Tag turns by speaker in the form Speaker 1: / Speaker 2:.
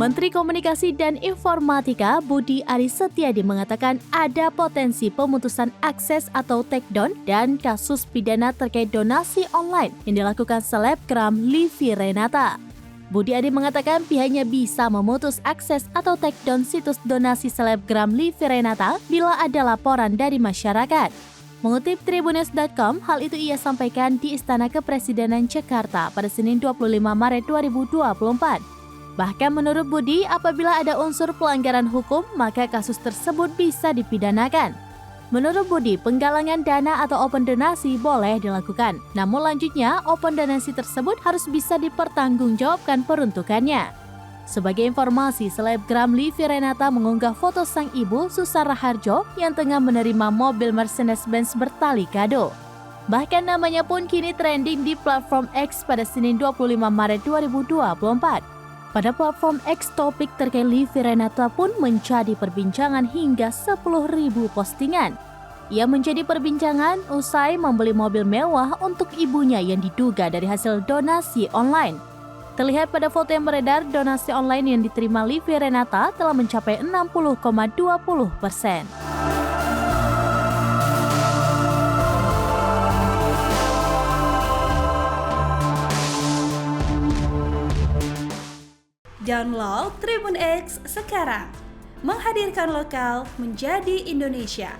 Speaker 1: Menteri Komunikasi dan Informatika Budi Aris Setiadi mengatakan ada potensi pemutusan akses atau takedown dan kasus pidana terkait donasi online yang dilakukan selebgram Livi Renata. Budi Aris mengatakan pihaknya bisa memutus akses atau takedown situs donasi selebgram Livi Renata bila ada laporan dari masyarakat. Mengutip Tribunnews.com, hal itu ia sampaikan di Istana Kepresidenan Jakarta pada Senin 25 Maret 2024. Bahkan menurut Budi, apabila ada unsur pelanggaran hukum, maka kasus tersebut bisa dipidanakan. Menurut Budi, penggalangan dana atau open donasi boleh dilakukan. Namun lanjutnya, open donasi tersebut harus bisa dipertanggungjawabkan peruntukannya. Sebagai informasi, selebgram Livi Renata mengunggah foto sang ibu Susara Harjo yang tengah menerima mobil Mercedes-Benz bertali kado. Bahkan namanya pun kini trending di platform X pada Senin 25 Maret 2024. Pada platform X, topik terkait Livi Renata pun menjadi perbincangan hingga 10.000 postingan. Ia menjadi perbincangan usai membeli mobil mewah untuk ibunya yang diduga dari hasil donasi online. Terlihat pada foto yang beredar, donasi online yang diterima Livi Renata telah mencapai 60,20%.
Speaker 2: Download Tribun X sekarang, menghadirkan lokal menjadi Indonesia.